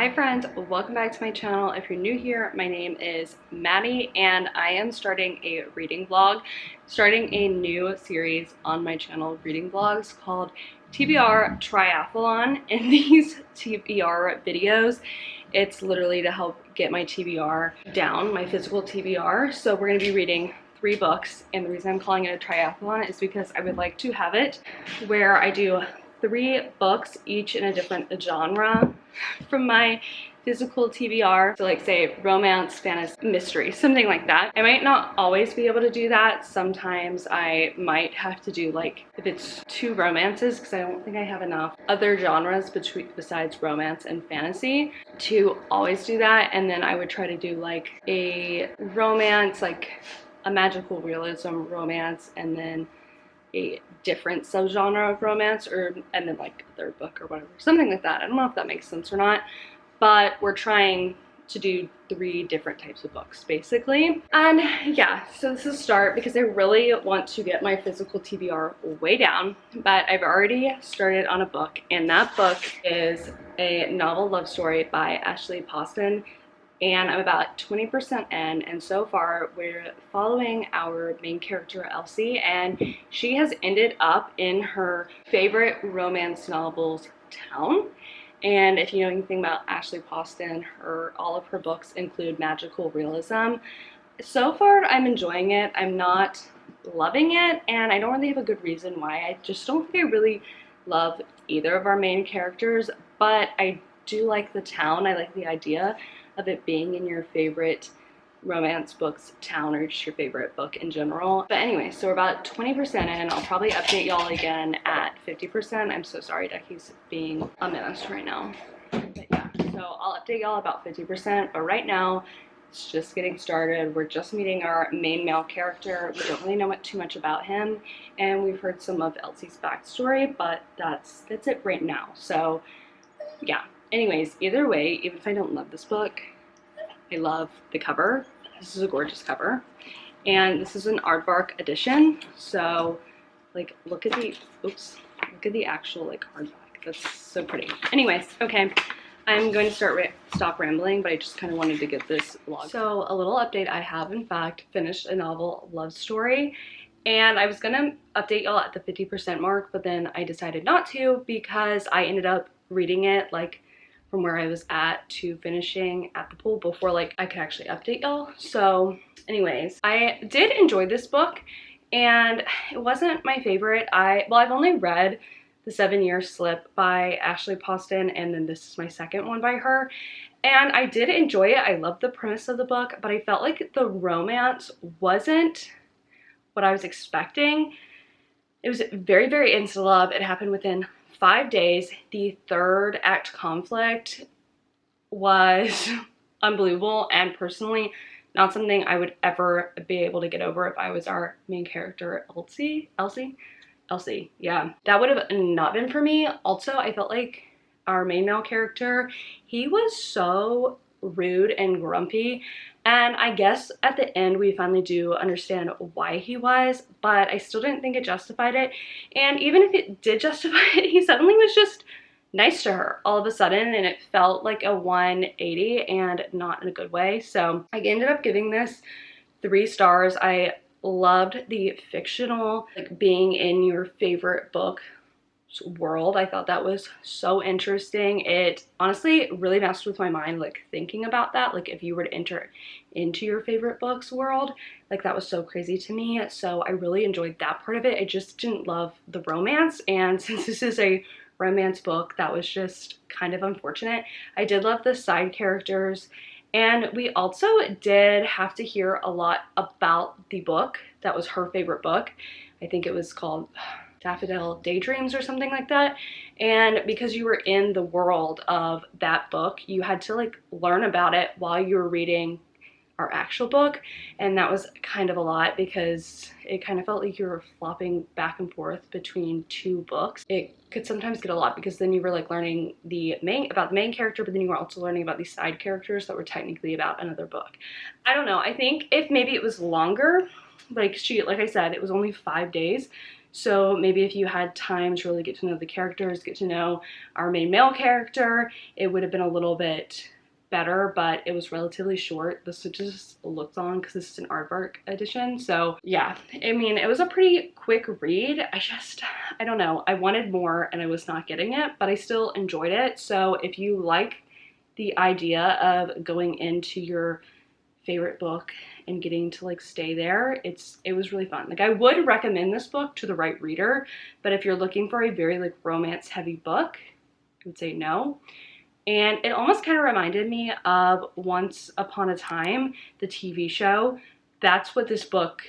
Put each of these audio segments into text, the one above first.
Hi friends, welcome back to my channel. If you're new here, my name is Maddie and I am starting a reading vlog, starting a new series on my channel, reading vlogs called TBR Triathlon. In these TBR videos, it's literally to help get my TBR down, my physical TBR. So we're going to be reading 3 books, and the reason I'm calling it a triathlon is because I would like to have it where I do 3 books, each in a different genre from my physical TBR. So like say romance, fantasy, mystery, something like that. I might not always be able to do that. Sometimes I might have to do like, if it's 2 romances, because I don't think I have enough other genres besides romance and fantasy to always do that. And then I would try to do like a romance, like a magical realism romance, and then a different subgenre of romance, and then like a 3rd book or whatever, something like that. I don't know if that makes sense or not, but we're trying to do 3 different types of books basically. And yeah, so this is a start because I really want to get my physical TBR way down, but I've already started on a book, and that book is a novel love story by Ashley Poston. And I'm about 20% in, and so far we're following our main character Elsie, and she has ended up in her favorite romance novels town. And if you know anything about Ashley Poston, all of her books include magical realism. So far I'm enjoying it. I'm not loving it, and I don't really have a good reason why. I just don't think I really love either of our main characters, but I do like the town. I like the idea of it being in your favorite romance books town, or just your favorite book in general. But anyway, so we're about 20% in. I'll probably update y'all again at 50%. I'm so sorry, Ducky's being a menace right now. But yeah, so I'll update y'all about 50%, but right now it's just getting started. We're just meeting our main male character. We don't really know too much about him, and we've heard some of Elsie's backstory, but that's it right now. So yeah. Anyways, either way, even if I don't love this book, I love the cover. This is a gorgeous cover. And this is an aardvark edition. So, like, look at the actual, like, hardback. That's so pretty. Anyways, okay. I'm going to stop rambling, but I just kind of wanted to get this vlog. So, a little update. I have, in fact, finished a novel love story. And I was going to update y'all at the 50% mark, but then I decided not to because I ended up reading it, like, from where I was at to finishing at the pool before like I could actually update y'all. So anyways, I did enjoy this book, and it wasn't my favorite. I've only read The 7-Year Slip by Ashley Poston, and then this is my second one by her, and I did enjoy it. I loved the premise of the book, but I felt like the romance wasn't what I was expecting. It was very, very instant love. It happened within 5 days. The 3rd act conflict was unbelievable, and personally not something I would ever be able to get over if I was our main character, Elsie, yeah. That would have not been for me. Also, I felt like our main male character, he was so rude and grumpy, and I guess at the end we finally do understand why he was, but I still didn't think it justified it. And even if it did justify it, he suddenly was just nice to her all of a sudden, and it felt like a 180 and not in a good way. So I ended up giving this 3 stars. I loved the fictional, like, being in your favorite book world. I thought that was so interesting. It honestly really messed with my mind, like, thinking about that, like if you were to enter into your favorite books world, like, that was so crazy to me. So I really enjoyed that part of it. I just didn't love the romance, and since this is a romance book, that was just kind of unfortunate. I did love the side characters, and we also did have to hear a lot about the book that was her favorite book. I think it was called Daffodil Daydreams or something like that. And because you were in the world of that book, you had to like learn about it while you were reading our actual book, and that was kind of a lot because it kind of felt like you were flopping back and forth between 2 books. It could sometimes get a lot because then you were like learning about the main character, but then you were also learning about these side characters that were technically about another book. I don't know. I think if maybe it was longer, like I said, it was only 5 days So maybe if you had time to really get to know the characters, get to know our main male character, it would have been a little bit better, but it was relatively short. This just looked long because this is an aardvark edition. So yeah, I mean, it was a pretty quick read. I don't know. I wanted more and I was not getting it, but I still enjoyed it. So if you like the idea of going into your favorite book and getting to like stay there, it was really fun. Like I would recommend this book to the right reader, but if you're looking for a very like romance heavy book, I would say no. And it almost kind of reminded me of Once Upon a Time, the TV show. That's what this book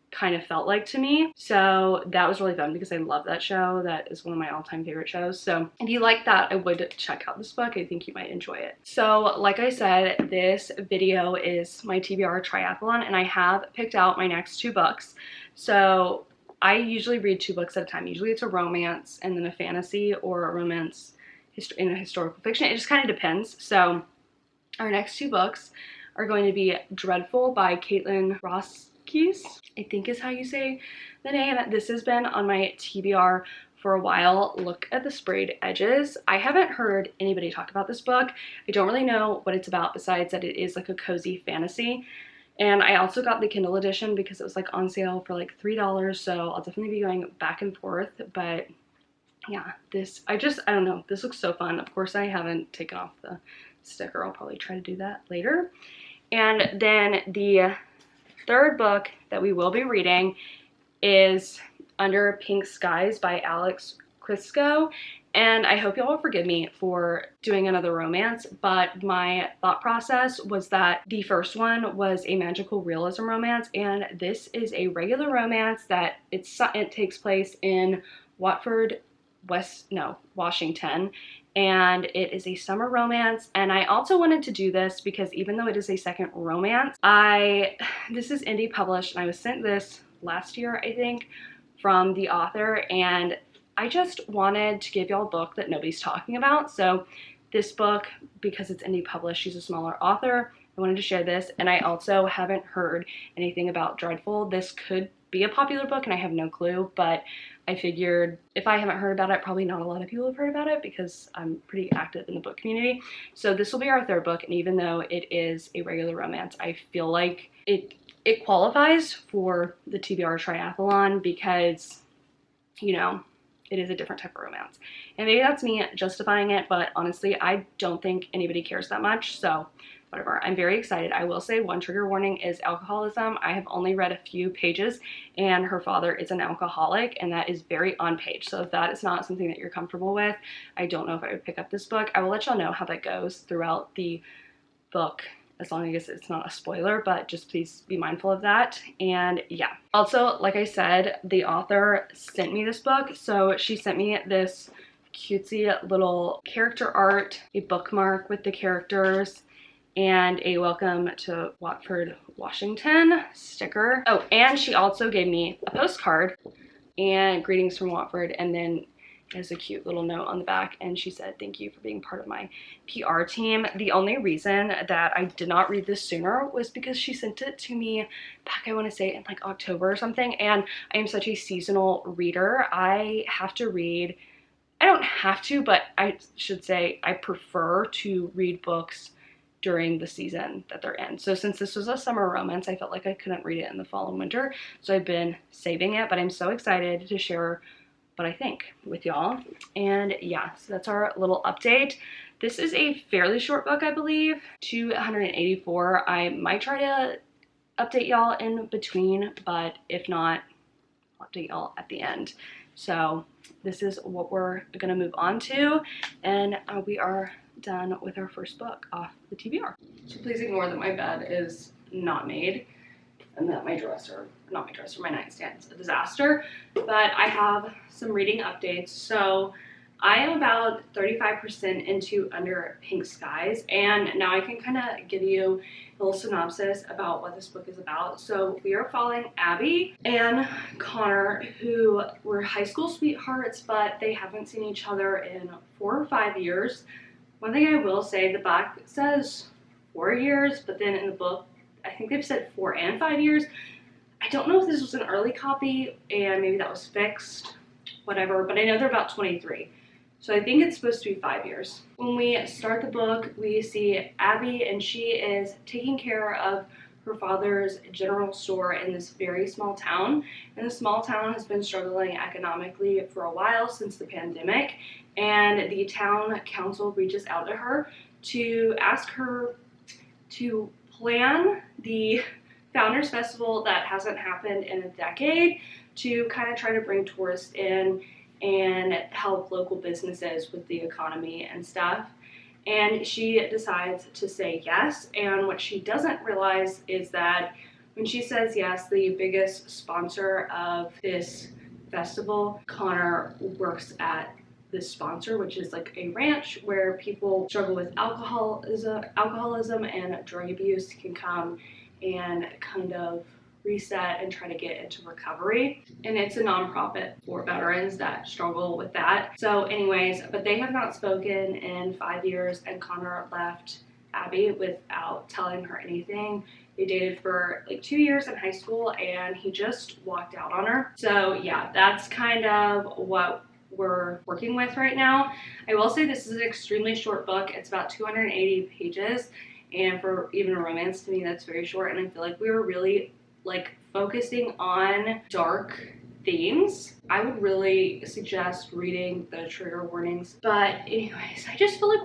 kind of felt like to me. So that was really fun because I love that show. That is one of my all-time favorite shows. So if you like that, I would check out this book. I think you might enjoy it. So like I said, this video is my TBR triathlon, and I have picked out my next 2 books. So I usually read 2 books at a time. Usually it's a romance and then a fantasy, or a romance in a historical fiction. It just kind of depends. So our next 2 books are going to be Dreadful by Caitlin Roskis, I think is how you say the name. This has been on my TBR for a while. Look at the sprayed edges. I haven't heard anybody talk about this book. I don't really know what it's about besides that it is like a cozy fantasy. And I also got the Kindle edition because it was like on sale for like $3, so I'll definitely be going back and forth. But yeah, I don't know, this looks so fun. Of course, I haven't taken off the sticker. I'll probably try to do that later. And then the third book that we will be reading is Under Pink Skies by Alex Crisco. And I hope y'all will forgive me for doing another romance, but my thought process was that the first one was a magical realism romance, and this is a regular romance that it takes place in Washington, and it is a summer romance. And I also wanted to do this because even though it is a second romance, this is indie published, and I was sent this last year, I think, from the author, and I just wanted to give y'all a book that nobody's talking about. So this book, because it's indie published, she's a smaller author, I wanted to share this. And I also haven't heard anything about Dreadful. This could be a popular book and I have no clue, but I figured if I haven't heard about it, probably not a lot of people have heard about it because I'm pretty active in the book community. So this will be our third book, and even though it is a regular romance, I feel like it qualifies for the TBR triathlon because, you know, it is a different type of romance. And maybe that's me justifying it, but honestly, I don't think anybody cares that much, so whatever. I'm very excited. I will say one trigger warning is alcoholism. I have only read a few pages, and her father is an alcoholic, and that is very on page. So if that is not something that you're comfortable with, I don't know if I would pick up this book. I will let y'all know how that goes throughout the book, as long as it's not a spoiler, but just please be mindful of that. And yeah, also, like I said, the author sent me this book. So she sent me this cutesy little character art, a bookmark with the characters, and a welcome to Watford, Washington sticker. Oh, and she also gave me a postcard and greetings from Watford, and then there's a cute little note on the back, and she said, "Thank you for being part of my PR team." The only reason that I did not read this sooner was because she sent it to me back, I want to say in like October or something, and I am such a seasonal reader. I don't have to, but I should say I prefer to read books during the season that they're in. So since this was a summer romance, I felt like I couldn't read it in the fall and winter, so I've been saving it, but I'm so excited to share what I think with y'all. And yeah, so that's our little update. This is a fairly short book, I believe, 284. I might try to update y'all in between, but if not, I'll update y'all at the end. So this is what we're gonna move on to, and we are done with our first book off the TBR. So please ignore that my bed is not made and that my nightstand is a disaster, but I have some reading updates. So I am about 35% into Under Pink Skies, and now I can kind of give you a little synopsis about what this book is about. So we are following Abby and Connor, who were high school sweethearts, but they haven't seen each other in 4 or 5 years. One thing I will say, the back says 4 years, but then in the book, I think they've said 4 and 5 years. I don't know if this was an early copy and maybe that was fixed, whatever, but I know they're about 23. So I think it's supposed to be 5 years. When we start the book, we see Abby, and she is taking care of her father's general store in this very small town. And the small town has been struggling economically for a while since the pandemic. And the town council reaches out to her to ask her to plan the Founders Festival that hasn't happened in a decade, to kind of try to bring tourists in and help local businesses with the economy and stuff. And she decides to say yes. And what she doesn't realize is that when she says yes, the biggest sponsor of this festival, Connor, works at this sponsor, which is like a ranch where people struggle with alcoholism and drug abuse can come and kind of reset and try to get into recovery. And it's a nonprofit for veterans that struggle with that. So anyways, but they have not spoken in 5 years, and Connor left Abby without telling her anything. They dated for like 2 years in high school and he just walked out on her. So yeah, that's kind of what we're working with right now. I will say this is an extremely short book. It's about 280 pages, and for even a romance, to me that's very short. And I feel like we were really like focusing on dark themes. I would really suggest reading the trigger warnings. But anyways, I just feel like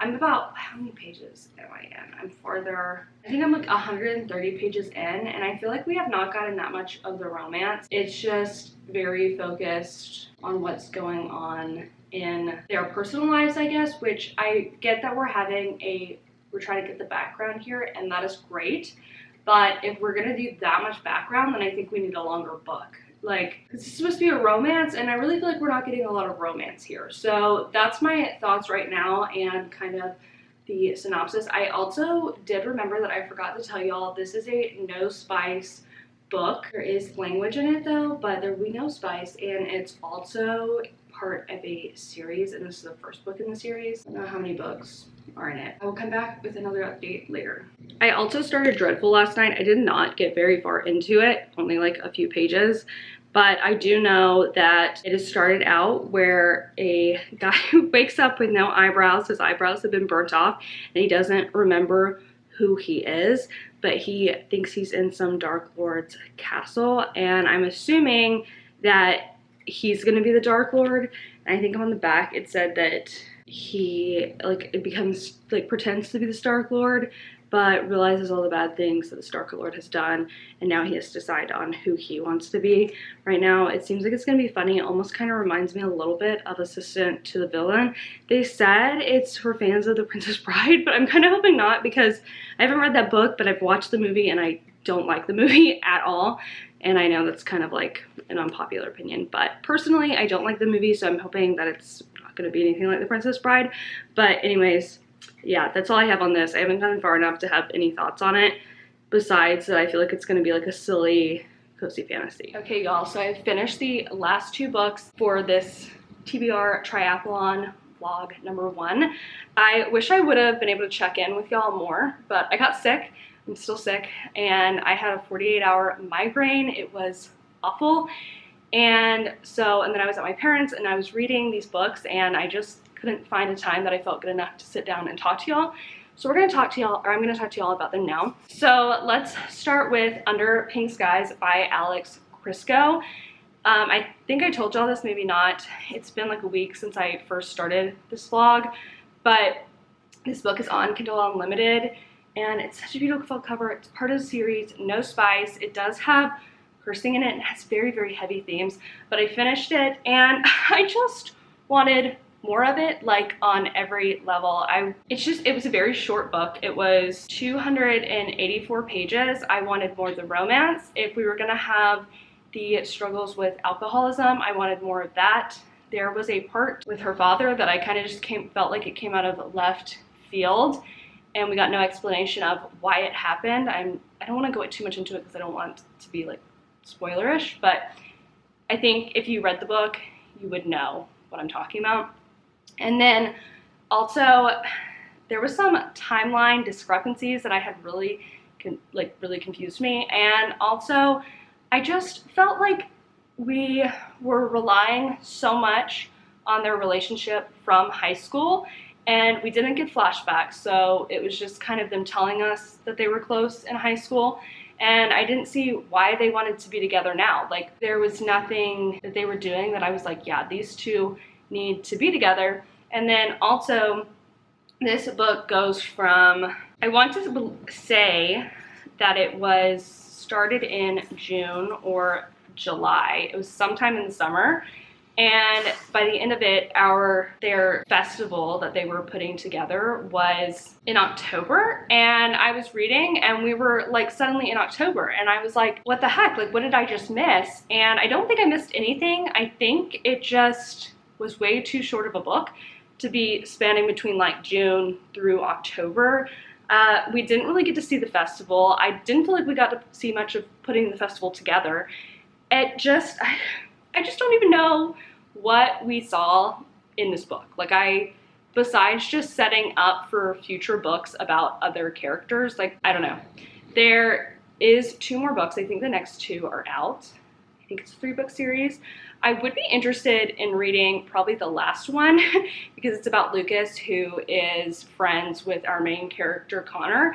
I'm about, how many pages am I in? I'm farther, I think I'm like 130 pages in, and I feel like we have not gotten that much of the romance. It's just very focused on what's going on in their personal lives, I guess, which I get that we're trying to get the background here, and that is great. But if we're gonna do that much background, then I think we need a longer book. Like, this is supposed to be a romance, and I really feel like we're not getting a lot of romance here. So that's my thoughts right now and kind of the synopsis. I also did remember that I forgot to tell y'all, this is a no spice book. There is language in it though, but there will be no spice, and it's also part of a series, and this is the first book in the series. I don't know how many books are in it. I will come back with another update later. I also started Dreadful last night. I did not get very far into it, only like a few pages, but I do know that it has started out where a guy wakes up with no eyebrows. His eyebrows have been burnt off and he doesn't remember who he is, but he thinks he's in some Dark Lord's castle, and I'm assuming that he's gonna be the Dark Lord. And I think on the back it said that he pretends to be the Dark Lord, but realizes all the bad things that the Dark Lord has done, and now he has to decide on who he wants to be. Right now it seems like it's gonna be funny. It almost kind of reminds me a little bit of Assistant to the Villain. They said it's for fans of The Princess Bride, but I'm kind of hoping not, because I haven't read that book, but I've watched the movie and I don't like the movie at all. And I know that's kind of like an unpopular opinion, but personally I don't like the movie, so I'm hoping that it's not going to be anything like The Princess Bride. But anyways, yeah, that's all I have on this. I haven't gotten far enough to have any thoughts on it, besides that I feel like it's going to be like a silly, cozy fantasy. Okay, y'all, so I finished the last 2 books for this TBR Triathlon vlog number 1. I wish I would have been able to check in with y'all more, but I got sick. I'm still sick, and I had a 48-hour migraine. It was awful. And then I was at my parents' and I was reading these books, and I just couldn't find a time that I felt good enough to sit down and talk to y'all. So I'm gonna talk to y'all about them now. So let's start with Under Pink Skies by Alex Crisco. I think I told y'all this, maybe not. It's been like a week since I first started this vlog, but this book is on Kindle Unlimited, and it's such a beautiful cover. It's part of the series No Spice. It does have cursing in it and it has very, very heavy themes, but I finished it and I just wanted more of it, like on every level. It was a very short book. It was 284 pages. I wanted more of the romance. If we were gonna have the struggles with alcoholism, I wanted more of that. There was a part with her father that I kind of just felt like it came out of left field, and we got no explanation of why it happened. I don't want to go too much into it because I don't want it to be like spoilerish, but I think if you read the book, you would know what I'm talking about. And then also, there was some timeline discrepancies that I had really really confused me. And also, I just felt like we were relying so much on their relationship from high school, and we didn't get flashbacks, so it was just kind of them telling us that they were close in high school, and I didn't see why they wanted to be together now. Like, there was nothing that they were doing that I was like, yeah, these two need to be together. And then also, this book goes from, I want to say that it was started in June or July. It was sometime in the summer. And by the end of it, their festival that they were putting together was in October. And I was reading, and we were like suddenly in October, and I was like, what the heck? Like, what did I just miss? And I don't think I missed anything. I think it just was way too short of a book to be spanning between like June through October. We didn't really get to see the festival. I didn't feel like we got to see much of putting the festival together. I just don't even know what we saw in this book. Like, besides just setting up for future books about other characters, like, I don't know. There is 2 more books. I think the next 2 are out. I think it's a 3-book series. I would be interested in reading probably the last one because it's about Lucas, who is friends with our main character, Connor.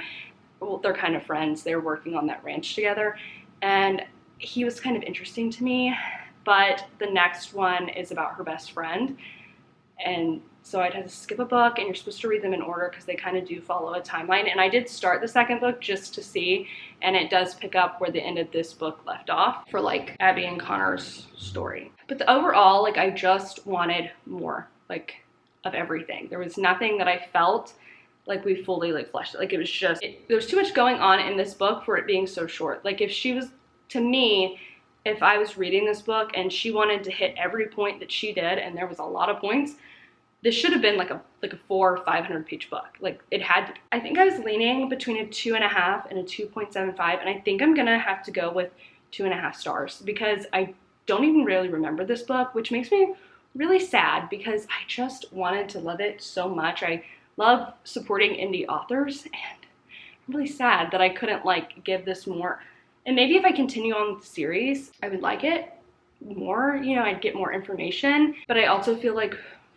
Well, they're kind of friends. They're working on that ranch together. And he was kind of interesting to me, but the next one is about her best friend. And so I'd have to skip a book, and you're supposed to read them in order because they kind of do follow a timeline. And I did start the second book just to see, and it does pick up where the end of this book left off for like Abby and Connor's story. But overall, like, I just wanted more, like, of everything. There was nothing that I felt like we fully like fleshed it. Like, it was just, there was too much going on in this book for it being so short. Like, to me, if I was reading this book and she wanted to hit every point that she did, and there was a lot of points, this should have been like a 400 or 500 page book. Like, it had to. I think I was leaning between a 2.5 and a 2.75, and I think I'm gonna have to go with 2.5 stars because I don't even really remember this book, which makes me really sad because I just wanted to love it so much. I love supporting indie authors, and I'm really sad that I couldn't like give this more. And maybe if I continue on with the series, I would like it more, you know, I'd get more information. But I also feel like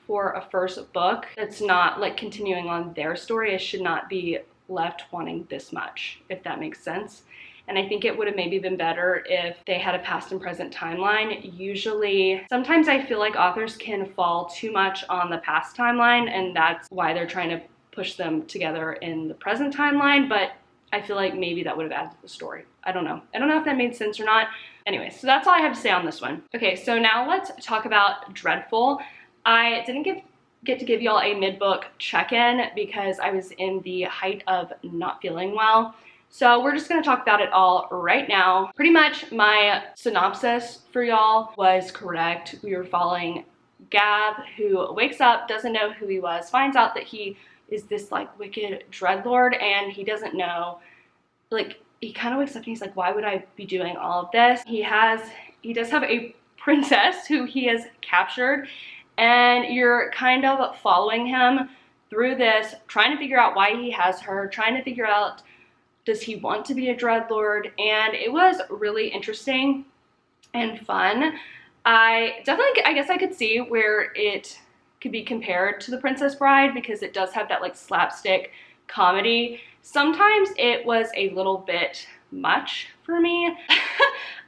for a first book that's not like continuing on their story, I should not be left wanting this much, if that makes sense. And I think it would have maybe been better if they had a past and present timeline. Usually, sometimes I feel like authors can fall too much on the past timeline, and that's why they're trying to push them together in the present timeline, but I feel like maybe that would have added to the story. I don't know. I don't know if that made sense or not. Anyway, so that's all I have to say on this one. Okay, so now let's talk about Dreadful. I didn't get to give y'all a mid-book check-in because I was in the height of not feeling well. So we're just gonna talk about it all right now. Pretty much my synopsis for y'all was correct. We were following Gav, who wakes up, doesn't know who he was, finds out that he is this like wicked dreadlord, and he doesn't know, like, he kind of wakes up and he's like, why would I be doing all of this? He does have a princess who he has captured, and you're kind of following him through this, trying to figure out why he has her, trying to figure out, does he want to be a dreadlord? And it was really interesting and fun. I guess I could see where it could be compared to The Princess Bride because it does have that like slapstick comedy. Sometimes it was a little bit much for me.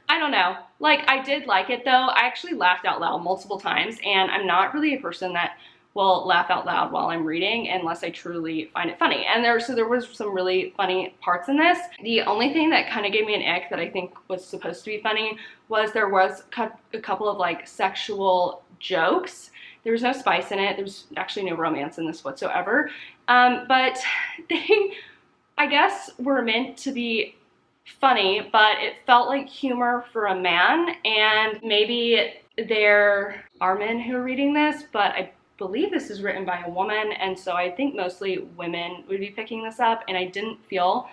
I don't know. Like, I did like it though. I actually laughed out loud multiple times, and I'm not really a person that will laugh out loud while I'm reading unless I truly find it funny. And there was some really funny parts in this. The only thing that kind of gave me an ick that I think was supposed to be funny was there was a couple of like sexual jokes. There was no spice in it. There was actually no romance in this whatsoever. But they, I guess, were meant to be funny, but it felt like humor for a man. And maybe there are men who are reading this, but I believe this is written by a woman, and so I think mostly women would be picking this up, and I didn't feel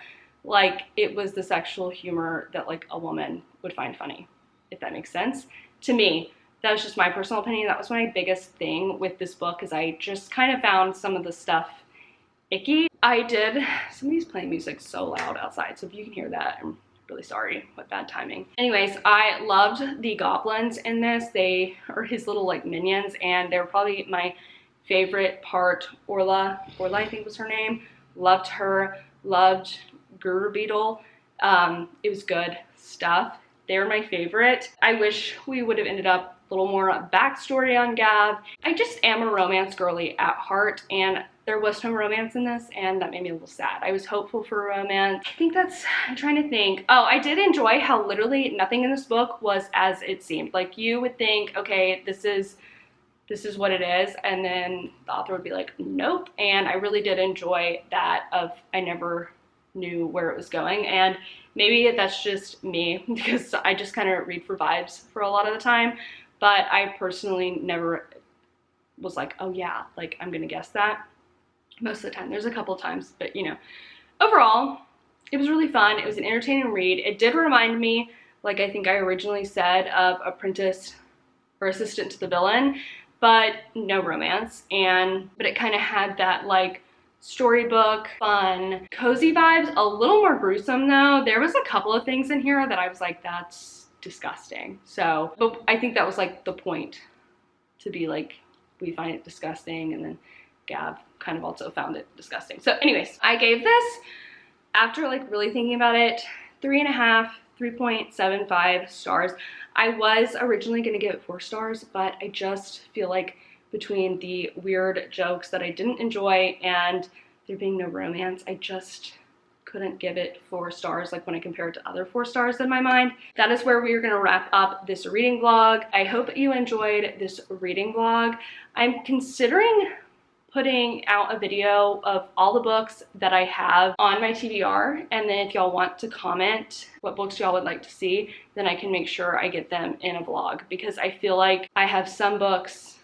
like it was the sexual humor that like a woman would find funny, if that makes sense. To me, that was just my personal opinion. That was my biggest thing with this book, is I just kind of found some of the stuff icky. Somebody's playing music so loud outside, so if you can hear that, I'm really sorry. What bad timing. Anyways, I loved the goblins in this. They are his little like minions, and they're probably my favorite part. Orla I think was her name. Loved her. Loved Guru Beetle. It was good stuff. They were my favorite. I wish we would have ended up a little more backstory on Gav. I just am a romance girly at heart, and there was no romance in this, and that made me a little sad. I was hopeful for romance. I'm trying to think. Oh, I did enjoy how literally nothing in this book was as it seemed. Like, you would think, okay, this is what it is, and then the author would be like, nope. And I really did enjoy that I never knew where it was going. And maybe that's just me, because I just kind of read for vibes for a lot of the time, but I personally never was like, oh yeah, like I'm gonna guess that. Most of the time. There's a couple of times, but you know, overall it was really fun. It was an entertaining read. It did remind me, like I think I originally said, of Apprentice or Assistant to the Villain, but no romance. But it kind of had that like storybook, fun, cozy vibes. A little more gruesome though. There was a couple of things in here that I was like, that's disgusting. So, but I think that was like the point, to be like, we find it disgusting, and then Gav kind of also found it disgusting. So anyways, I gave this, after like really thinking about it, 3.75 stars. I was originally gonna give it 4 stars, but I just feel like between the weird jokes that I didn't enjoy and there being no romance, I just couldn't give it 4 stars like when I compare it to other 4 stars in my mind. That is where we are going to wrap up this reading vlog. I hope you enjoyed this reading vlog. I'm considering putting out a video of all the books that I have on my TBR, and then if y'all want to comment what books y'all would like to see, then I can make sure I get them in a vlog, because I feel like I have some books,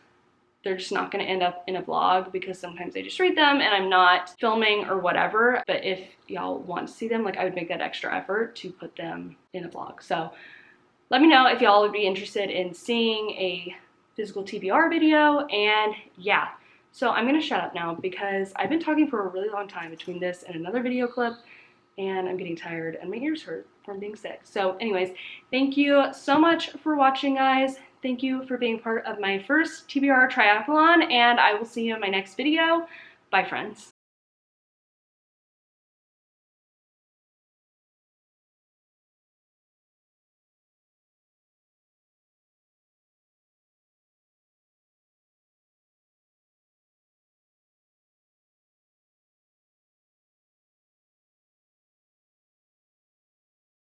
they're just not going to end up in a vlog because sometimes I just read them and I'm not filming or whatever. But if y'all want to see them, like I would make that extra effort to put them in a vlog. So let me know if y'all would be interested in seeing a physical TBR video. And yeah, so I'm going to shut up now because I've been talking for a really long time between this and another video clip, and I'm getting tired and my ears hurt from being sick. So anyways, thank you so much for watching, guys. Thank you for being part of my first TBR triathlon, and I will see you in my next video. Bye, friends.